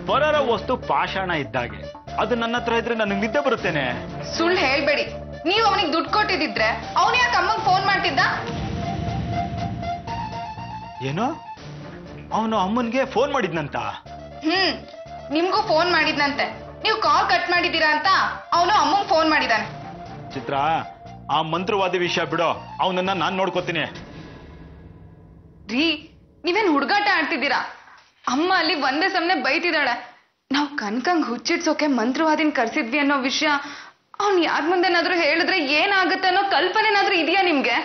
ಪರರ ವಸ್ತು ಪಾಷಾಣ ಇದ್ದಾಗೆ ಅದು ನನ್ನ ಹತ್ರ ಇದ್ರೆ ನನಗೆ ನಿದ್ದೆ ಬರುತ್ತೇನೆ. ಸುಳ್ಳು ಹೇಳ್ಬೇಡಿ. ನೀವು ಅವನಿಗೆ ದುಡ್ಡು ಕೊಟ್ಟಿದ್ರೆ ಅವನು ಯಾಕೆ ಅಮ್ಮಂಗೆ ಫೋನ್ ಮಾಡ್ತಿದ್ದ? ಏನು ಅವನು ಅಮ್ಮನ್ಗೆ ಫೋನ್ ಮಾಡಿದ್ನಂತ? ನಿಮ್ಗೂ ಫೋನ್ ಮಾಡಿದ್ನಂತೆ. ನೀವು ಕಾಲ್ ಕಟ್ ಮಾಡಿದ್ದೀರಾ ಅಂತ ಅವನು ಅಮ್ಮಂಗೆ ಫೋನ್ ಮಾಡಿದಾನೆ. ಚಿತ್ರ, ಆ ಮಂತ್ರವಾದಿ ವಿಷಯ ಬಿಡೋ, ಅವನನ್ನ ನಾನ್ ನೋಡ್ಕೋತೀನಿ. ರೀ, ನೀವೇನ್ ಹುಡುಗಾಟ ಆಡ್ತಿದ್ದೀರಾ? ಅಮ್ಮ ಅಲ್ಲಿ ಒಂದೇ ಸಮನೆ ಬೈತಿದ್ದಾಳೆ. ನಾವು ಕನ್ಕಂಗ್ ಹುಚ್ಚಿಡ್ಸೋಕೆ ಮಂತ್ರವಾದಿನ ಕರ್ಸಿದ್ವಿ ಅನ್ನೋ ವಿಷಯ ಅವ್ನು ಯಾರ ಮುಂದೆನಾದ್ರೂ ಹೇಳಿದ್ರೆ ಏನಾಗುತ್ತೆ ಅನ್ನೋ ಕಲ್ಪನೆನಾದ್ರೂ ಇದೆಯಾ ನಿಮ್ಗೆ?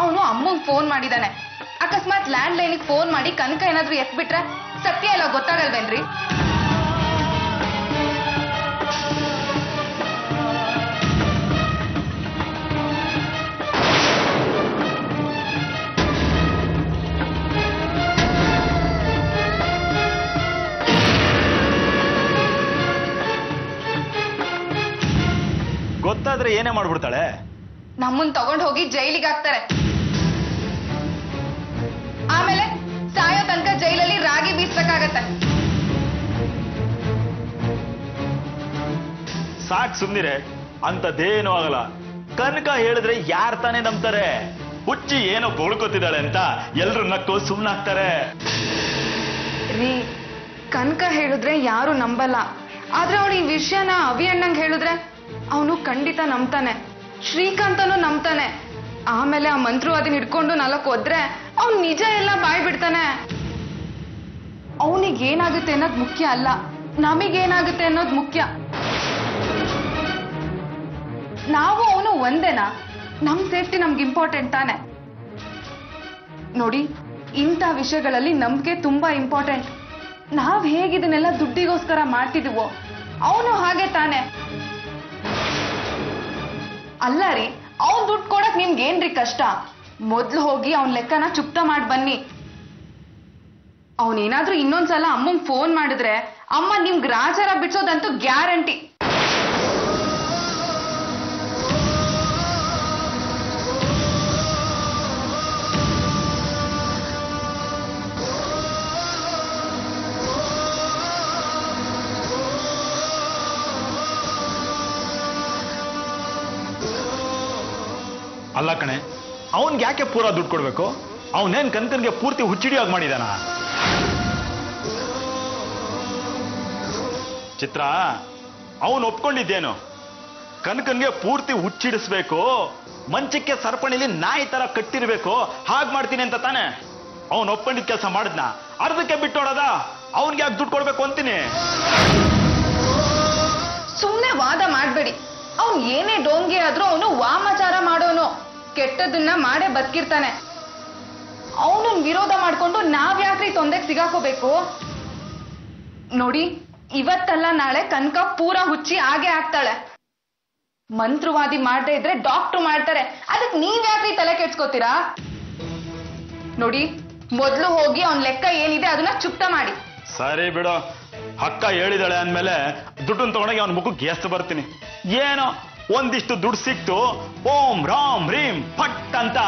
ಅವನು ಅಮ್ಮಂಗ್ ಫೋನ್ ಮಾಡಿದಾನೆ. ಅಕಸ್ಮಾತ್ ಲ್ಯಾಂಡ್ ಲೈನಿಗೆ ಫೋನ್ ಮಾಡಿ ಕನಕ ಏನಾದ್ರೂ ಎತ್ಬಿಟ್ರೆ ಸತ್ಯ ಎಲ್ಲ ಗೊತ್ತಾಗಲ್ವೇನ್ರಿ? ಗೊತ್ತಾದ್ರೆ ಏನೇ ಮಾಡ್ಬಿಡ್ತಾಳೆ? ನಮ್ಮನ್ ತಗೊಂಡ್ ಹೋಗಿ ಜೈಲಿಗೆ ಹಾಕ್ತಾರೆ. ಆಮೇಲೆ ಸಾಯೋ ತನಕ ಜೈಲಲ್ಲಿ ರಾಗಿ ಬೀಸ್ಬೇಕಾಗತ್ತೆ. ಸಾಕ್ ಸುಮ್ನಿರೆ, ಅಂತದೇನೂ ಆಗಲ್ಲ. ಕನಕ ಹೇಳಿದ್ರೆ ಯಾರ್ ತಾನೇ ನಂಬ್ತಾರೆ? ಹುಚ್ಚಿ ಏನೋ ಬೋಳ್ಕೊತಿದ್ದಾಳೆ ಅಂತ ಎಲ್ರು ನಕ್ಕು ಸುಮ್ನಾಗ್ತಾರೆ. ರೀ, ಕನಕ ಹೇಳಿದ್ರೆ ಯಾರು ನಂಬಲ್ಲ. ಆದ್ರೆ ಅವಳು ಈ ವಿಷಯನ ಅವಿ ಅಣ್ಣಂಗ್ ಹೇಳಿದ್ರೆ ಅವನು ಖಂಡಿತ ನಂಬ್ತಾನೆ. ಶ್ರೀಕಾಂತನು ನಂಬ್ತಾನೆ. ಆಮೇಲೆ ಆ ಮಂತ್ರವಾದಿನ ಹಿಡ್ಕೊಂಡು 4 ಹೋದ್ರೆ ಅವ್ನು ನಿಜ ಎಲ್ಲ ಬಾಯ್ ಬಿಡ್ತಾನೆ. ಅವನಿಗೆ ಏನಾಗುತ್ತೆ ಅನ್ನೋದು ಮುಖ್ಯ ಅಲ್ಲ, ನಮಗೇನಾಗುತ್ತೆ ಅನ್ನೋದು ಮುಖ್ಯ. ನಾವು ಅವನು ಒಂದೇನಾ? ನಮ್ ಸೇಫ್ಟಿ ನಮ್ಗೆ ಇಂಪಾರ್ಟೆಂಟ್ ತಾನೆ. ನೋಡಿ, ಇಂಥ ವಿಷಯಗಳಲ್ಲಿ ನಂಬಿಕೆ ತುಂಬಾ ಇಂಪಾರ್ಟೆಂಟ್. ನಾವ್ ಹೇಗಿದನ್ನೆಲ್ಲ ದುಡ್ಡಿಗೋಸ್ಕರ ಮಾಡ್ತಿದೀವೋ ಅವನು ಹಾಗೆ ತಾನೆ. ಅಲ್ಲ ರೀ, ಅವ್ನ್ ದುಡ್ಡು ಕೊಡಕ್ ನಿಮ್ಗೇನ್ರಿ ಕಷ್ಟ? ಮೊದ್ಲು ಹೋಗಿ ಅವನ್ ಲೆಕ್ಕನ ಚುಪ್ತ ಮಾಡಿ ಬನ್ನಿ. ಅವನೇನಾದ್ರೂ ಇನ್ನೊಂದ್ಸಲ ಅಮ್ಮಂಗ್ ಫೋನ್ ಮಾಡಿದ್ರೆ ಅಮ್ಮ ನಿಮ್ಗ್ ರಾಜಾರ ಬಿಡ್ಸೋದಂತೂ ಗ್ಯಾರಂಟಿ. ಅಲ್ಲ ಕಣೆ, ಅವನ್ಗೆ ಯಾಕೆ ಪೂರಾ ದುಡ್ಡು ಕೊಡ್ಬೇಕು? ಅವನೇನ್ ಕನಕನ್ಗೆ ಪೂರ್ತಿ ಹುಚ್ಚಿಡಿಯಾಗಿ ಮಾಡಿದಾನ? ಚಿತ್ರ, ಅವನು ಒಪ್ಕೊಂಡಿದ್ದೇನು ಕನಕನ್ಗೆ ಪೂರ್ತಿ ಹುಚ್ಚಿಡಿಸ್ಬೇಕು, ಮಂಚಕ್ಕೆ ಸರಪಣಿಲಿ ನಾಯಿ ತರ ಕಟ್ಟಿರ್ಬೇಕು, ಹಾಗೆ ಮಾಡ್ತೀನಿ ಅಂತ ತಾನೆ ಅವನು ಒಪ್ಕೊಂಡಿದ್ದ ಕೆಲಸ ಮಾಡಿದ್ನ. ಅರ್ಧಕ್ಕೆ ಬಿಟ್ಟೋಡದ ಅವನ್ಗೆ ಯಾಕೆ ದುಡ್ಡು ಕೊಡ್ಬೇಕು ಅಂತೀನಿ. ಸುಮ್ನೆ ವಾದ ಮಾಡ್ಬೇಡಿ. ಅವ್ನ್ ಏನೇ ಡೋಂಗಿ ಆದ್ರೂ ಅವನು ವಾಮಾಚಾರ ಮಾಡೋನು, ಕೆಟ್ಟದನ್ನ ಮಾಡೇ ಬದುಕಿರ್ತಾನೆ. ಅವನನ್ನ ವಿರೋಧ ಮಾಡ್ಕೊಂಡು ನಾವ್ ಯಾಕ್ರಿ ತೊಂದರೆಗೆ ಸಿಗಾಕೋಬೇಕು? ನೋಡಿ, ಇವತ್ತಲ್ಲ ನಾಳೆ ಕನಕ ಪೂರಾ ಹುಚ್ಚಿ ಆಗೇ ಆಗ್ತಾಳೆ. ಮಂತ್ರವಾದಿ ಮಾಡದೇ ಇದ್ರೆ ಡಾಕ್ಟ್ರು ಮಾಡ್ತಾರೆ. ಅದಕ್ಕೆ ನೀವ್ ಯಾಕ್ರಿ ತಲೆ ಕೆಡ್ಸ್ಕೋತೀರಾ? ನೋಡಿ, ಮೊದ್ಲು ಹೋಗಿ ಅವನ್ ಲೆಕ್ಕ ಏನಿದೆ ಅದನ್ನ ಚುಪ್ತ ಮಾಡಿ. ಸರಿ ಬಿಡು, ಅಕ್ಕ ಹೇಳಿದಾಳೆ ಅಂದ್ಮೇಲೆ ದುಡ್ಡನ್ನು ತಗೊಂಡೋಗಿ ಅವನ ಮುಖಕ್ಕೆ ಎಷ್ಟು ಬರ್ತೀನಿ. ಏನೋ ಒಂದಿಷ್ಟು ದುಡ್ಡು ಸಿಕ್ತು, ಓಂ ರಾಮ್ ರೀಂ ಫಟ್ ಅಂತ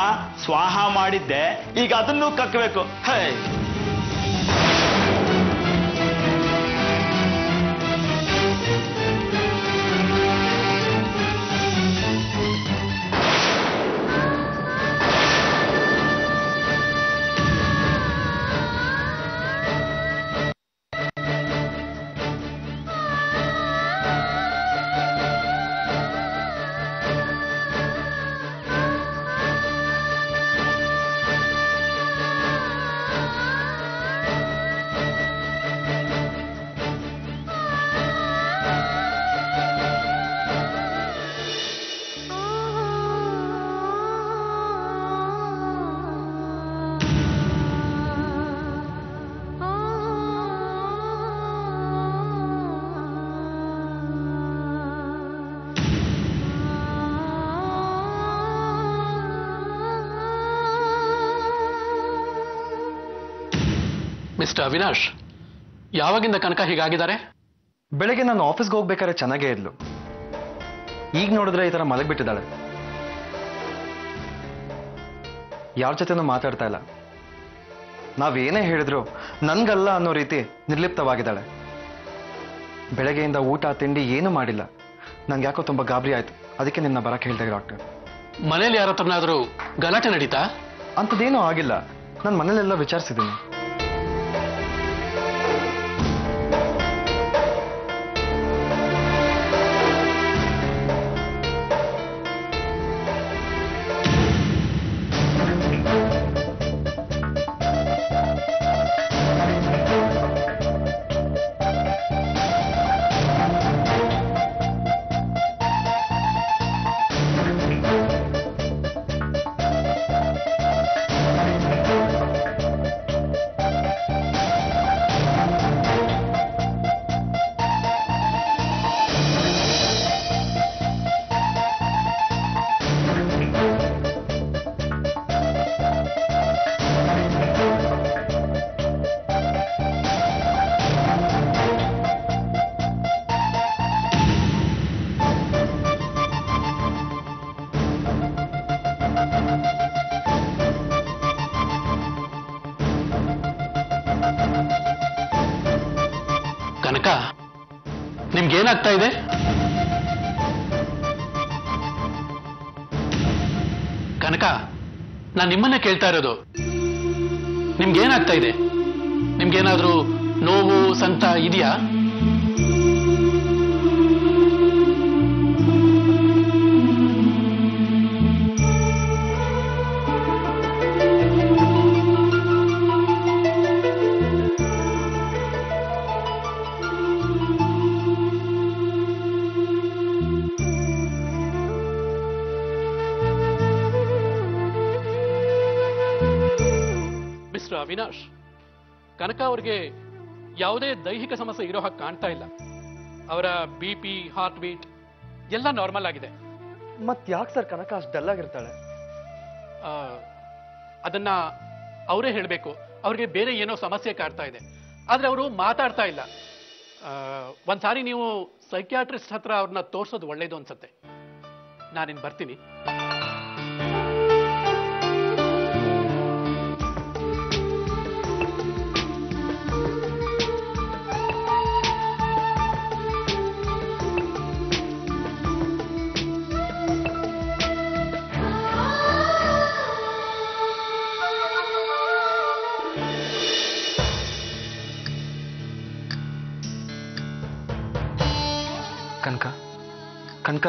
ಸ್ವಾಹ ಮಾಡಿದ್ದೆ, ಈಗ ಅದನ್ನು ಕಕ್ಕಬೇಕು. ಹೇ, ಮಿಸ್ಟರ್ ಅವಿನಾಶ್, ಯಾವಾಗಿಂದ ಕನಕ ಹೀಗಾಗಿದ್ದಾರೆ? ಬೆಳಗ್ಗೆ ನಾನು ಆಫೀಸ್ಗೆ ಹೋಗ್ಬೇಕಾದ್ರೆ ಚೆನ್ನಾಗೇ ಇದ್ಲು. ಈಗ ನೋಡಿದ್ರೆ ಈ ತರ ಮಲಗ್ಬಿಟ್ಟಿದ್ದಾಳೆ. ಯಾರ ಜೊತೆನೂ ಮಾತಾಡ್ತಾ ಇಲ್ಲ. ನಾವೇನೇ ಹೇಳಿದ್ರು ನನ್ಗಲ್ಲ ಅನ್ನೋ ರೀತಿ ನಿರ್ಲಿಪ್ತವಾಗಿದ್ದಾಳೆ. ಬೆಳಗ್ಗೆಯಿಂದ ಊಟ ತಿಂಡಿ ಏನೂ ಮಾಡಿಲ್ಲ. ನಂಗೆ ಯಾಕೋ ತುಂಬಾ ಗಾಬರಿ ಆಯ್ತು. ಅದಕ್ಕೆ ನಿನ್ನ ಬರಕ್ಕೆ ಹೇಳ್ದೆ ಡಾಕ್ಟರ್. ಮನೇಲಿ ಯಾರ ಹತ್ರನಾದ್ರೂ ಗಲಾಟೆ ನಡೀತಾ? ಅಂಥದ್ದೇನೂ ಆಗಿಲ್ಲ. ನಾನು ಮನೇಲೆಲ್ಲ ವಿಚಾರಿಸಿದ್ದೀನಿ. ಕನಕ, ನಿಮ್ಗೇನಾಗ್ತಾ ಇದೆ? ಕನಕ, ನಾನು ನಿಮ್ಮನ್ನೇ ಕೇಳ್ತಾ ಇರೋದು. ನಿಮ್ಗೇನಾಗ್ತಾ ಇದೆ? ನಿಮ್ಗೇನಾದ್ರೂ ನೋವು ಸಂತ ಇದೆಯಾ? ಮಿಸ್ಟರ್ ಅವಿನಾಶ್, ಕನಕ ಅವ್ರಿಗೆ ಯಾವುದೇ ದೈಹಿಕ ಸಮಸ್ಯೆ ಇರೋ ಹಾಗೆ ಕಾಣ್ತಾ ಇಲ್ಲ. ಅವರ BP, ಹಾರ್ಟ್ ಬೀಟ್ ಎಲ್ಲ ನಾರ್ಮಲ್ ಆಗಿದೆ. ಮತ್ ಯಾಕೆ ಸರ್ ಕನಕ ಅಷ್ಟು ಡಲ್ ಆಗಿರ್ತಾಳೆ? ಅದನ್ನ ಅವರೇ ಹೇಳಬೇಕು. ಅವ್ರಿಗೆ ಬೇರೆ ಏನೋ ಸಮಸ್ಯೆ ಕಾಡ್ತಾ ಇದೆ, ಆದ್ರೆ ಅವರು ಮಾತಾಡ್ತಾ ಇಲ್ಲ. ಒಂದ್ಸಾರಿ ನೀವು ಸೈಕ್ಯಾಟ್ರಿಸ್ಟ್ ಹತ್ರ ಅವ್ರನ್ನ ತೋರ್ಸೋದು ಒಳ್ಳೇದು ಅನ್ಸುತ್ತೆ. ನಾನಿನ್ ಬರ್ತೀನಿ. ಕನಕ, ಕನಕ,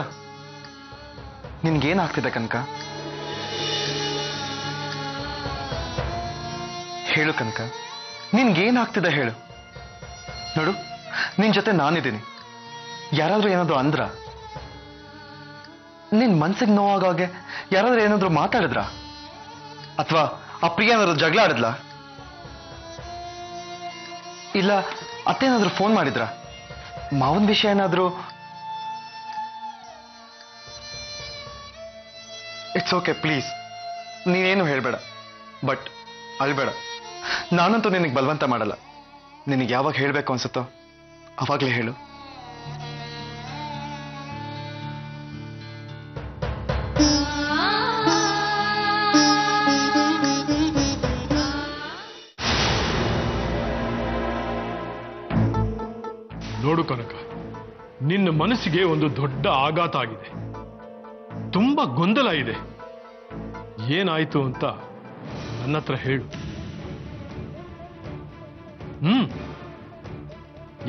ನಿನ್ಗೇನಾಗ್ತಿದೆ ಕನಕ? ಹೇಳು ಕನಕ, ನಿನ್ಗೇನಾಗ್ತಿದೆ ಹೇಳು. ನೋಡು, ನಿನ್ ಜೊತೆ ನಾನಿದ್ದೀನಿ. ಯಾರಾದ್ರೂ ಏನಾದ್ರು ಅಂದ್ರ? ನಿನ್ ಮನ್ಸಿಗೆ ನೋವಾಗಾಗೆ ಯಾರಾದ್ರೂ ಏನಾದ್ರು ಮಾತಾಡಿದ್ರ? ಅಥವಾ ಆ ಪ್ರಿಯ ಏನಾದ್ರು ಜಗಳ ಆಡಿದ್ಲ? ಇಲ್ಲ ಅತ್ತೇನಾದ್ರೂ ಫೋನ್ ಮಾಡಿದ್ರ? ಮಾವನ್ ವಿಷಯ ಏನಾದ್ರು? ಇಟ್ಸ್ ಓಕೆ, ಪ್ಲೀಸ್ ನೀನೇನು ಹೇಳ್ಬೇಡ. ಬಟ್ ಅಳ್ಬೇಡ. ನಾನಂತೂ ನಿನಗೆ ಬಲವಂತ ಮಾಡಲ್ಲ. ನಿನಗೆ ಯಾವಾಗ ಹೇಳಬೇಕು ಅನ್ಸುತ್ತೋ ಅವಾಗಲೇ ಹೇಳು. ನೋಡು ಕನಕ, ನಿನ್ನ ಮನಸ್ಸಿಗೆ ಒಂದು ದೊಡ್ಡ ಆಘಾತ ಆಗಿದೆ. ತುಂಬಾ ಗೊಂದಲ ಇದೆ. ಏನಾಯ್ತು ಅಂತ ನನ್ನ ಹತ್ರ ಹೇಳು.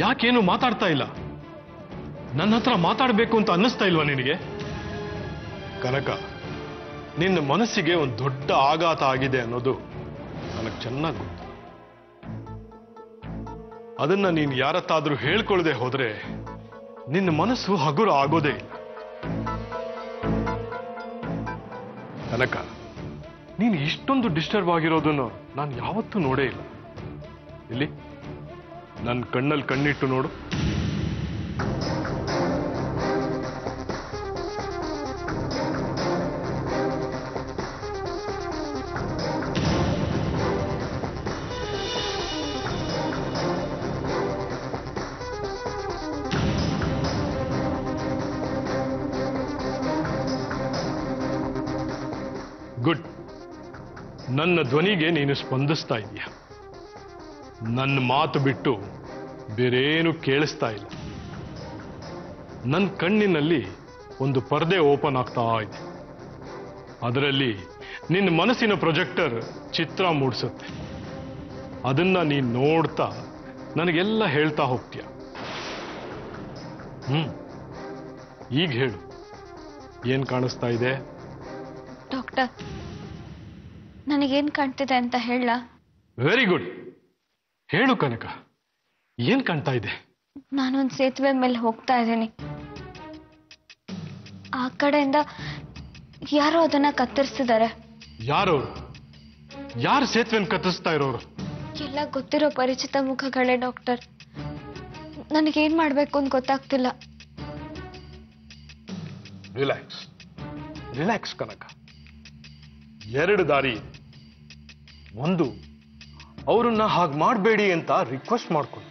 ಯಾಕೇನು ಮಾತಾಡ್ತಾ ಇಲ್ಲ? ನನ್ನ ಹತ್ರ ಮಾತಾಡ್ಬೇಕು ಅಂತ ಅನ್ನಿಸ್ತಾ ಇಲ್ವಾ ನಿನಗೆ? ಕನಕ, ನಿನ್ನ ಮನಸ್ಸಿಗೆ ಒಂದು ದೊಡ್ಡ ಆಘಾತ ಆಗಿದೆ ಅನ್ನೋದು ನನಗೆ ಚೆನ್ನಾಗಿ ಗೊತ್ತು. ಅದನ್ನ ನೀನು ಯಾರತ್ತಾದ್ರೂ ಹೇಳ್ಕೊಳ್ಳದೆ ಹೋದ್ರೆ ನಿನ್ನ ಮನಸ್ಸು ಹಗುರ ಆಗೋದೇ ಇಲ್ಲ. ಕನಕ, ನೀನು ಇಷ್ಟೊಂದು ಡಿಸ್ಟರ್ಬ್ ಆಗಿರೋದನ್ನು ನಾನು ಯಾವತ್ತೂ ನೋಡೇ ಇಲ್ಲ. ಇಲ್ಲಿ ನನ್ನ ಕಣ್ಣಲ್ಲಿ ಕಣ್ಣಿಟ್ಟು ನೋಡು. ಗುಡ್. ನನ್ನ ಧ್ವನಿಗೆ ನೀನು ಸ್ಪಂದಿಸ್ತಾ ಇದೀಯ. ನನ್ನ ಮಾತು ಬಿಟ್ಟು ಬೇರೇನು ಕೇಳಿಸ್ತಾ ಇಲ್ಲ. ನನ್ನ ಕಣ್ಣಿನಲ್ಲಿ ಒಂದು ಪರದೆ ಓಪನ್ ಆಗ್ತಾ ಇದೆ. ಅದರಲ್ಲಿ ನಿನ್ನ ಮನಸ್ಸಿನ ಪ್ರೊಜೆಕ್ಟರ್ ಚಿತ್ರ ಮೂಡಿಸುತ್ತೆ. ಅದನ್ನ ನೀನು ನೋಡ್ತಾ ನನಗೆಲ್ಲ ಹೇಳ್ತಾ ಹೋಗ್ತೀಯ. ಈಗ ಹೇಳು, ಏನ್ ಕಾಣಿಸ್ತಾ ಇದೆ? ಡಾಕ್ಟರ್, ನನಗೇನ್ ಕಾಣ್ತಿದೆ ಅಂತ ಹೇಳ? ವೆರಿ ಗುಡ್, ಹೇಳು ಕನಕ, ಏನ್ ಕಾಣ್ತಾ ಇದೆ? ನಾನೊಂದು ಸೇತುವೆ ಮೇಲೆ ಹೋಗ್ತಾ ಇದ್ದೀನಿ. ಆ ಕಡೆಯಿಂದ ಯಾರೋ ಅದನ್ನ ಕತ್ತರಿಸಿದ್ದಾರೆ. ಯಾರವರು? ಯಾರು ಸೇತುವೆನ ಕತ್ತರಿಸ್ತಾ ಇರೋರು? ಎಲ್ಲ ಗೊತ್ತಿರೋ ಪರಿಚಿತ ಮುಖಗಳೇ ಡಾಕ್ಟರ್. ನನಗೇನ್ ಮಾಡ್ಬೇಕು ಅಂತ ಗೊತ್ತಾಗ್ತಿಲ್ಲ. ರಿಲ್ಯಾಕ್ಸ್, ರಿಲ್ಯಾಕ್ಸ್ ಕನಕ. ಎರಡು ದಾರಿ ಇದೆ. ಒಂದು, ಅವರನ್ನ ಹಾಗೆ ಮಾಡಬೇಡಿ ಅಂತ ರಿಕ್ವೆಸ್ಟ್ ಮಾಡ್ಕೊಂಡು.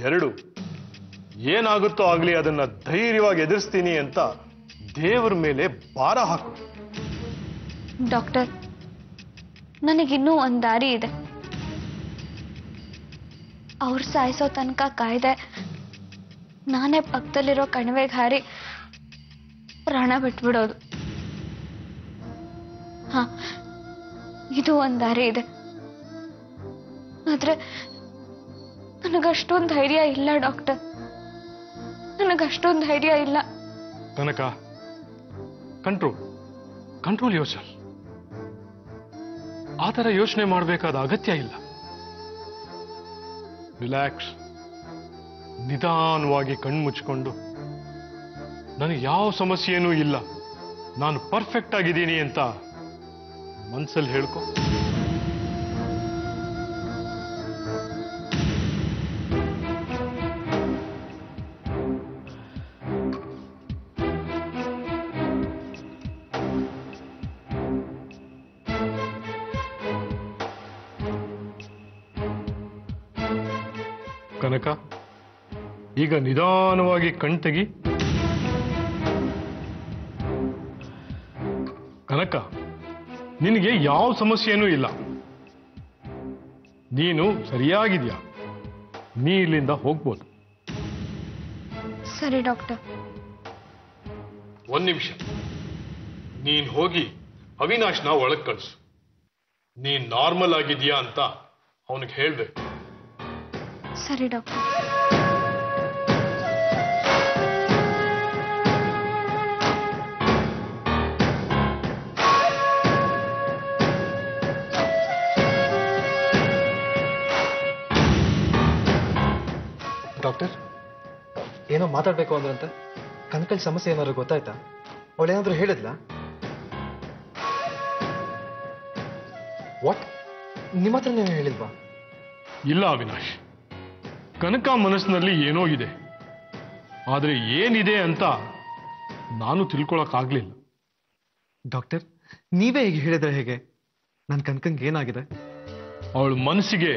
ಎರಡು, ಏನಾಗುತ್ತೋ ಆಗ್ಲಿ ಅದನ್ನ ಧೈರ್ಯವಾಗಿ ಎದುರಿಸ್ತೀನಿ ಅಂತ ದೇವರ ಮೇಲೆ ಭಾರ ಹಾಕು. ಡಾಕ್ಟರ್, ನನಗಿನ್ನೂ ಒಂದ್ ದಾರಿ ಇದೆ. ಅವ್ರು ಸಾಯಿಸೋ ತನಕ ಕಾಯ್ದೆ ನಾನೇ ಪಕ್ಕದಲ್ಲಿರೋ ಕಣಿವೆಗೆ ಹಾರಿ ಪ್ರಾಣ ಬಿಟ್ಬಿಡೋದು. ಹಾ, ಇದು ಒಂದ್ ದಾರಿ ಇದೆ. ಆದ್ರೆ ನನಗಷ್ಟೊಂದು ಧೈರ್ಯ ಇಲ್ಲ ಡಾಕ್ಟರ್, ನನಗಷ್ಟೊಂದು ಧೈರ್ಯ ಇಲ್ಲ. ಕನಕ, ಕಂಟ್ರೋಲ್, ಕಂಟ್ರೋಲ್ ಯೋರ್ಸೆಲ್ಫ್. ಆ ಥರ ಯೋಚನೆ ಮಾಡಬೇಕಾದ ಅಗತ್ಯ ಇಲ್ಲ. ರಿಲ್ಯಾಕ್ಸ್, ನಿಧಾನವಾಗಿ ಕಣ್ಣು ಮುಚ್ಕೊಂಡು ನನಗೆ ಯಾವ ಸಮಸ್ಯೆನೂ ಇಲ್ಲ, ನಾನು ಪರ್ಫೆಕ್ಟ್ ಆಗಿದ್ದೀನಿ ಅಂತ ಮನ್ಸಲ್ಲಿ ಹೇಳ್ಕೊ. ಕನಕ, ಈಗ ನಿಧಾನವಾಗಿ ಕಣ್ ತೆಗಿ. ಕನಕ, ನಿನಗೆ ಯಾವ ಸಮಸ್ಯೆನೂ ಇಲ್ಲ, ನೀನು ಸರಿಯಾಗಿದ್ಯಾ, ನೀ ಇಲ್ಲಿಂದ ಹೋಗ್ಬೋದು. ಸರಿ ಡಾಕ್ಟರ್. ಒಂದ್ ನಿಮಿಷ, ನೀನ್ ಹೋಗಿ ಅವಿನಾಶ್ನ ಒಳಗ್ ಕಳ್ಸು. ನೀನ್ ನಾರ್ಮಲ್ ಆಗಿದ್ಯಾ ಅಂತ ಅವನಿಗೆ ಹೇಳ್ಬೇಕು. ಸರಿ ಡಾಕ್ಟರ್. ಡಾಕ್ಟರ್, ಏನೋ ಮಾತಾಡ್ಬೇಕು ಅಂದ್ರಂತೆ. ಕನಕಲ್ ಸಮಸ್ಯೆ ಏನಾದ್ರು ಗೊತ್ತಾಯ್ತಾ? ಅವಳೇನಾದ್ರೂ ಹೇಳಿದ್ಲಾ? ವಾಟ್? ನಿಮ್ಮ ಹತ್ರ ನೀವು ಹೇಳಿಲ್ವಾ? ಇಲ್ಲ ಅವಿನಾಶ್, ಕನಕ ಮನಸ್ಸಿನಲ್ಲಿ ಏನೋ ಇದೆ, ಆದ್ರೆ ಏನಿದೆ ಅಂತ ನಾನು ತಿಳ್ಕೊಳಕ್ಕಾಗ್ಲಿಲ್ಲ. ಡಾಕ್ಟರ್, ನೀವೇ ಹೀಗೆ ಹೇಳಿದ್ರೆ ಹೇಗೆ? ನನ್ನ ಕನಕಂಗೆ ಏನಾಗಿದೆ? ಅವಳ ಮನಸ್ಸಿಗೆ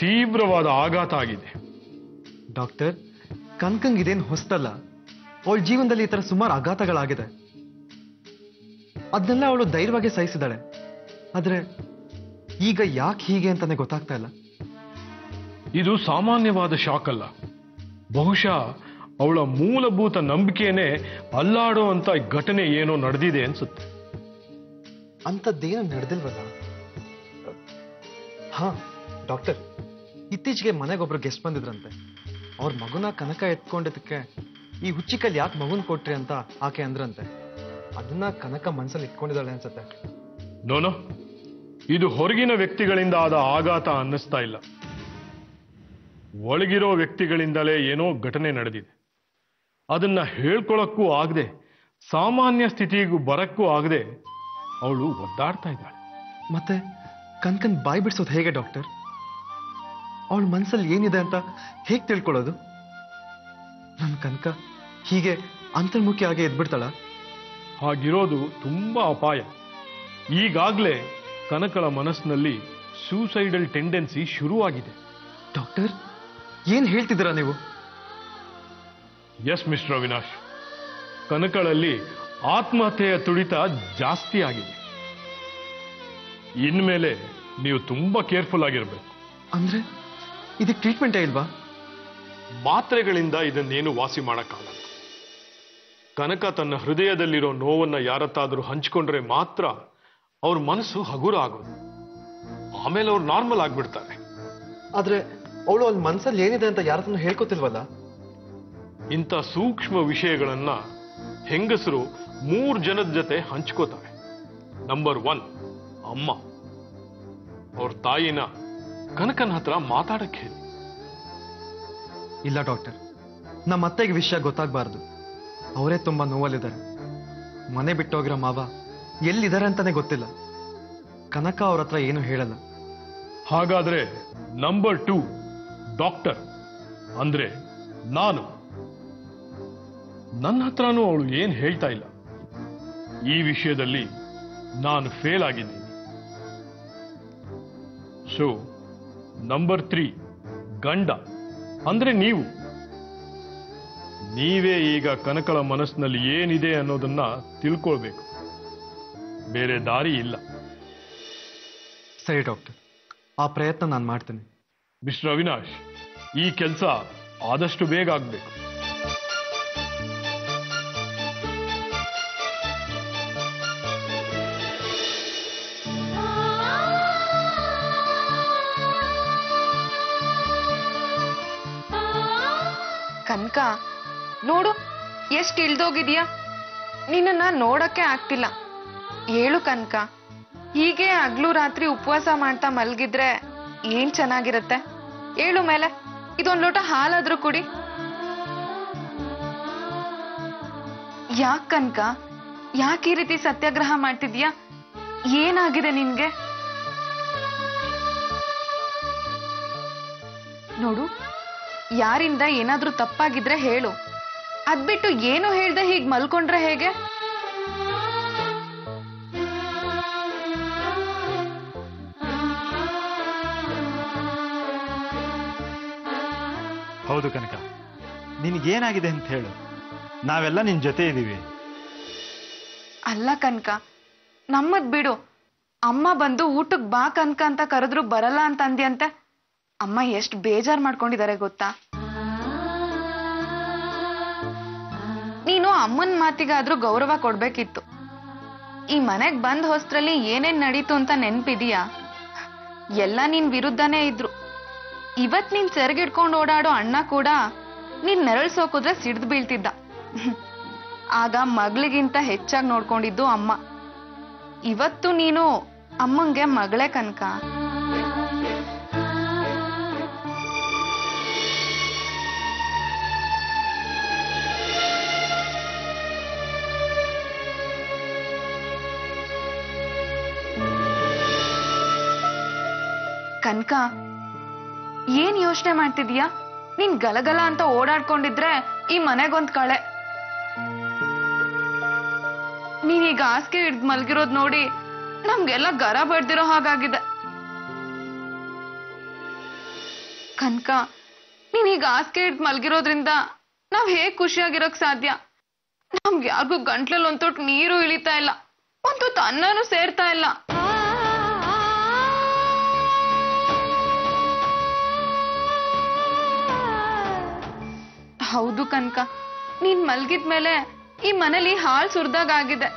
ತೀವ್ರವಾದ ಆಘಾತ ಆಗಿದೆ. ಡಾಕ್ಟರ್, ಕನಕಂಗ್ ಇದೇನು ಹೊಸ್ತಲ್ಲ. ಅವಳ ಜೀವನದಲ್ಲಿ ಈ ತರ ಸುಮಾರು ಆಘಾತಗಳಾಗಿದೆ. ಅದನ್ನೆಲ್ಲ ಅವಳು ಧೈರ್ಯವಾಗಿ ಸಹಿಸಿದಾಳೆ. ಆದ್ರೆ ಈಗ ಯಾಕೆ ಹೀಗೆ ಅಂತಾನೆ ಗೊತ್ತಾಗ್ತಾ ಇಲ್ಲ. ಇದು ಸಾಮಾನ್ಯವಾದ ಶಾಕ್ ಅಲ್ಲ. ಬಹುಶಃ ಅವಳ ಮೂಲಭೂತ ನಂಬಿಕೆನೇ ಅಲ್ಲಾಡೋ ಅಂತ ಘಟನೆ ಏನೋ ನಡೆದಿದೆ ಅನ್ಸುತ್ತೆ. ಅಂಥದ್ದೇನು ನಡೆದಿಲ್ವಲ್ಲ? ಹಾ ಡಾಕ್ಟರ್, ಇತ್ತೀಚೆಗೆ ಮನೆಗೊಬ್ರು ಗೆಸ್ಟ್ ಬಂದಿದ್ರಂತೆ. ಅವ್ರ ಮಗುನ ಕನಕ ಎತ್ಕೊಂಡಿದ್ದಕ್ಕೆ ಈ ಹುಚ್ಚಿಕಲ್ಲಿ ಯಾಕೆ ಮಗುನ್ ಕೊಟ್ರಿ ಅಂತ ಆಕೆ ಅಂದ್ರಂತೆ. ಅದನ್ನ ಕನಕ ಮನ್ಸಲ್ಲಿ ಇಟ್ಕೊಂಡಿದ್ದಾಳೆ ಅನ್ಸುತ್ತೆ. ನೋನೋ, ಇದು ಹೊರಗಿನ ವ್ಯಕ್ತಿಗಳಿಂದ ಆದ ಆಘಾತ ಅನ್ನಿಸ್ತಾ ಇಲ್ಲ. ಒಳಗಿರೋ ವ್ಯಕ್ತಿಗಳಿಂದಲೇ ಏನೋ ಘಟನೆ ನಡೆದಿದೆ. ಅದನ್ನ ಹೇಳ್ಕೊಳಕ್ಕೂ ಆಗದೆ, ಸಾಮಾನ್ಯ ಸ್ಥಿತಿಗೂ ಬರಕ್ಕೂ ಆಗದೆ ಅವಳು ಒದ್ದಾಡ್ತಾ ಇದ್ದಾಳೆ. ಮತ್ತೆ ಕನ್ಕನ್ ಬಾಯಿ ಬಿಡಿಸೋದು ಹೇಗೆ ಡಾಕ್ಟರ್? ಅವಳ ಮನ್ಸಲ್ಲಿ ಏನಿದೆ ಅಂತ ಹೇಗೆ ತಿಳ್ಕೊಳ್ಳೋದು? ನನ್ನ ಕನಕ ಹೀಗೆ ಅಂತರ್ಮುಖಿ ಆಗಿ ಎದ್ಬಿಡ್ತಾಳ? ಹಾಗಿರೋದು ತುಂಬಾ ಅಪಾಯ. ಈಗಾಗಲೇ ಕನಕಳ ಮನಸ್ಸಿನಲ್ಲಿ ಸೂಸೈಡಲ್ ಟೆಂಡೆನ್ಸಿ ಶುರುವಾಗಿದೆ. ಡಾಕ್ಟರ್, ಏನ್ ಹೇಳ್ತಿದ್ದೀರಾ ನೀವು? ಎಸ್ ಮಿಸ್ಟರ್ ಅವಿನಾಶ್, ಕನಕಳಲ್ಲಿ ಆತ್ಮಹತ್ಯೆಯ ತುಡಿತ ಜಾಸ್ತಿ ಆಗಿದೆ. ಇನ್ಮೇಲೆ ನೀವು ತುಂಬಾ ಕೇರ್ಫುಲ್ ಆಗಿರ್ಬೇಕು. ಅಂದ್ರೆ ಇದಕ್ಕೆ ಟ್ರೀಟ್ಮೆಂಟೇ ಇಲ್ವಾ? ಮಾತ್ರೆಗಳಿಂದ ಇದನ್ನೇನು ವಾಸಿ ಮಾಡಕ್ಕಾಗಲ್ಲ. ಕನಕ ತನ್ನ ಹೃದಯದಲ್ಲಿರೋ ನೋವನ್ನ ಯಾರತ್ತಾದ್ರೂ ಹಂಚಿಕೊಂಡ್ರೆ ಮಾತ್ರ ಅವ್ರ ಮನಸ್ಸು ಹಗುರ ಆಗೋದು. ಆಮೇಲೆ ಅವ್ರು ನಾರ್ಮಲ್ ಆಗ್ಬಿಡ್ತಾರೆ. ಆದ್ರೆ ಅವಳು ಅಲ್ಲಿ ಮನ್ಸಲ್ಲಿ ಏನಿದೆ ಅಂತ ಯಾರತ್ರನೂ ಹೇಳ್ಕೊತಿಲ್ವಲ್ಲ? ಇಂಥ ಸೂಕ್ಷ್ಮ ವಿಷಯಗಳನ್ನ ಹೆಂಗಸರು 3 ಜನದ ಜೊತೆ ಹಂಚ್ಕೋತಾರೆ. ನಂಬರ್ 1 ಅಮ್ಮ. ಅವ್ರ ತಾಯಿನ ಕನಕನ ಹತ್ರ ಮಾತಾಡಕ್ಕೆ ಹೇಳಿ. ಇಲ್ಲ ಡಾಕ್ಟರ್, ನಮ್ಮ ಅತ್ತೆಗೆ ವಿಷಯ ಗೊತ್ತಾಗಬಾರ್ದು. ಅವರೇ ತುಂಬಾ ನೋವಲ್ಲಿದ್ದಾರೆ. ಮನೆ ಬಿಟ್ಟೋಗಿರೋ ಮಾವ ಎಲ್ಲಿದ್ದಾರೆ ಅಂತಾನೆ ಗೊತ್ತಿಲ್ಲ. ಕನಕ ಅವ್ರ ಹತ್ರ ಏನು ಹೇಳಲ್ಲ. ಹಾಗಾದ್ರೆ ನಂಬರ್ 2 ಡಾಕ್ಟರ್ ಅಂದ್ರೆ ನಾನು. ನನ್ನ ಹತ್ರನೂ ಅವಳು ಏನ್ ಹೇಳ್ತಾ ಇಲ್ಲ. ಈ ವಿಷಯದಲ್ಲಿ ನಾನು ಫೇಲ್ ಆಗಿದ್ದೀನಿ. ಸೊ ನಂಬರ್ 3 ಗಂಡ ಅಂದ್ರೆ ನೀವು. ನೀವೇ ಈಗ ಕನಕಳ ಮನಸ್ಸಿನಲ್ಲಿ ಏನಿದೆ ಅನ್ನೋದನ್ನ ತಿಳ್ಕೊಳ್ಬೇಕು. ಬೇರೆ ದಾರಿ ಇಲ್ಲ. ಸರಿ ಡಾಕ್ಟರ್, ಆ ಪ್ರಯತ್ನ ನಾನು ಮಾಡ್ತೇನೆ. ಮಿಸ್ಟರ್ ಅವಿನಾಶ್, ಈ ಕೆಲಸ ಆದಷ್ಟು ಬೇಗ ಆಗ್ಬೇಕು. ಕನಕ ನೋಡು, ಎಷ್ಟು ಇಳ್ದೋಗಿದ್ಯಾ. ನಿನ್ನ ನೋಡಕ್ಕೆ ಆಗ್ತಿಲ್ಲ. ಹೇಳು ಕನಕ, ಹೀಗೆ ಹಗ್ಲು ರಾತ್ರಿ ಉಪವಾಸ ಮಾಡ್ತಾ ಮಲ್ಗಿದ್ರೆ ಏನ್ ಚೆನ್ನಾಗಿರತ್ತೆ ಹೇಳು. ಮೇಲೆ ಇದೊಂದ್ ಲೋಟ ಹಾಲಾದ್ರೂ ಕುಡಿ. ಯಾಕ್ ಕನಕ, ಯಾಕೆ ಈ ರೀತಿ ಸತ್ಯಾಗ್ರಹ ಮಾಡ್ತಿದ್ಯಾ? ಏನಾಗಿದೆ ನಿನ್ಗೆ? ನೋಡು, ಯಾರಿಂದ ಏನಾದ್ರೂ ತಪ್ಪಾಗಿದ್ರೆ ಹೇಳು. ಅದ್ಬಿಟ್ಟು ಏನು ಹೇಳ್ದೆ ಹೀಗ್ ಮಲ್ಕೊಂಡ್ರೆ ಹೇಗೆ? ಹೌದು ಕನಕ, ನಿನಗೇನಾಗಿದೆ ಅಂತ ಹೇಳು. ನಾವೆಲ್ಲ ನಿನ್ ಜೊತೆ ಇದ್ದೀವಿ. ಅಲ್ಲ ಕನಕ, ನಮ್ಮದ್ ಬಿಡು. ಅಮ್ಮ ಬಂದು ಊಟಕ್ ಬಾ ಕನಕ ಅಂತ ಕರೆದ್ರು ಬರಲ್ಲ ಅಂತ ಅಂದ್ಯಂತೆ. ಅಮ್ಮ ಎಷ್ಟು ಬೇಜಾರ್ ಮಾಡ್ಕೊಂಡಿದ್ದಾರೆ ಗೊತ್ತಾ? ನೀನು ಅಮ್ಮನ್ ಮಾತಿಗಾದ್ರೂ ಗೌರವ ಕೊಡ್ಬೇಕಿತ್ತು. ಈ ಮನೆಗ್ ಬಂದ್ ಹೊಸ್ತ್ರಲ್ಲಿ ಏನೇನ್ ನಡೀತು ಅಂತ ನೆನ್ಪಿದೀಯಾ? ಎಲ್ಲ ನಿನ್ ವಿರುದ್ಧನೇ ಇದ್ರು. ಇವತ್ ನೀನ್ ಸೆರಗಿಡ್ಕೊಂಡು ಓಡಾಡೋ ಅಣ್ಣ ಕೂಡ ನೀನ್ ನೆರಳು ಸೋಕಿದ್ರೆ ಸಿಡ್ದು ಬೀಳ್ತಿದ್ದ. ಆಗ ಮಗಳಿಗಿಂತ ಹೆಚ್ಚಾಗಿ ನೋಡ್ಕೊಂಡಿದ್ದು ಅಮ್ಮ. ಇವತ್ತು ನೀನು ಅಮ್ಮಂಗೆ ಮಗಳೇ ಕನಕ. ಕನಕ, ಏನ್ ಯೋಚನೆ ಮಾಡ್ತಿದೀಯಾ? ನೀನ್ ಗಲಗಲ ಅಂತ ಓಡಾಡ್ಕೊಂಡಿದ್ರೆ ಈ ಮನೆಗೊಂದ್ ಕಳೆ. ನೀನೀಗ ಹಾಸಿಗೆ ಹಿಡ್ದು ಮಲ್ಗಿರೋದ್ ನೋಡಿ ನಮ್ಗೆಲ್ಲ ಗರ ಬಡ್ದಿರೋ ಹಾಗಾಗಿದೆ. ಕನಕ, ನೀನೀಗ ಹಾಸಿಗೆ ಹಿಡ್ದು ಮಲ್ಗಿರೋದ್ರಿಂದ ನಾವ್ ಹೇಗ್ ಖುಷಿಯಾಗಿರೋಕ್ ಸಾಧ್ಯ? ನಮ್ಗೆ ಯಾರಿಗೂ ಗಂಟ್ಲಲ್ಲಿ ಒಂದ್ ತೊಟ್ಟು ನೀರು ಇಳಿತಾ ಇಲ್ಲ, ಒಂದ್ ತೊಟ್ಟು ಅನ್ನನೂ ಸೇರ್ತಾ ಇಲ್ಲ. ಹೌದು ಕನಕ, ನೀನ್ ಮಲ್ಗಿದ್ಮೇಲೆ ಈ ಮನೇಲಿ ಹಾಲ್ ಸುರ್ದಾಗಿದೆ.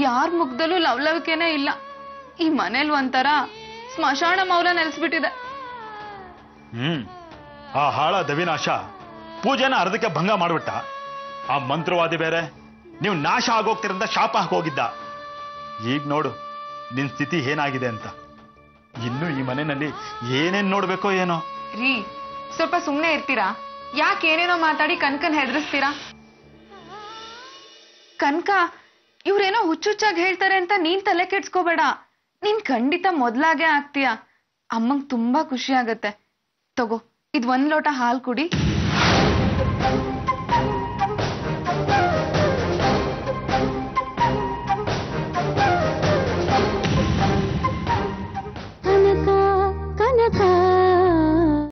ಯಾರ್ ಮುಗ್ದಲ್ಲೂ ಲವಲವಿಕೆನೇ ಇಲ್ಲ. ಈ ಮನೇಲಿ ಒಂಥರ ಸ್ಮಶಾನ ಮೌಲ ನೆಲೆಸ್ಬಿಟ್ಟಿದೆ. ಆ ಹಾಳ ದವಿನಾಶ ಪೂಜೆನ ಅರ್ಧಕ್ಕೆ ಭಂಗ ಮಾಡ್ಬಿಟ್ಟ. ಆ ಮಂತ್ರವಾದಿ ಬೇರೆ ನೀವು ನಾಶ ಆಗೋಗ್ತಿರಂತ ಶಾಪ ಹಾಕೋಗಿದ್ದ. ಈಗ ನೋಡು ನಿನ್ ಸ್ಥಿತಿ ಏನಾಗಿದೆ ಅಂತ. ಇನ್ನು ಈ ಮನೆಯಲ್ಲಿ ಏನೇನ್ ನೋಡ್ಬೇಕೋ ಏನೋ. ರೀ, ಸ್ವಲ್ಪ ಸುಮ್ನೆ ಇರ್ತೀರಾ? ಯಾಕೆ ಏನೇನೋ ಮಾತಾಡಿ ಕನಕನ್ ಹೆದರಿಸ್ತೀರಾ? ಕನಕ, ಇವ್ರೇನೋ ಹುಚ್ಚುಚ್ಚಾಗಿ ಹೇಳ್ತಾರೆ ಅಂತ ನೀನ್ ತಲೆ ಕೆಡ್ಸ್ಕೋಬೇಡ. ನೀನ್ ಖಂಡಿತ ಮೊದ್ಲಾಗೆ ಆಗ್ತೀಯ. ಅಮ್ಮಂಗ್ ತುಂಬಾ ಖುಷಿ ಆಗತ್ತೆ. ತಗೋ, ಇದ್ 1 ಲೋಟ ಹಾಲ್ ಕುಡಿ.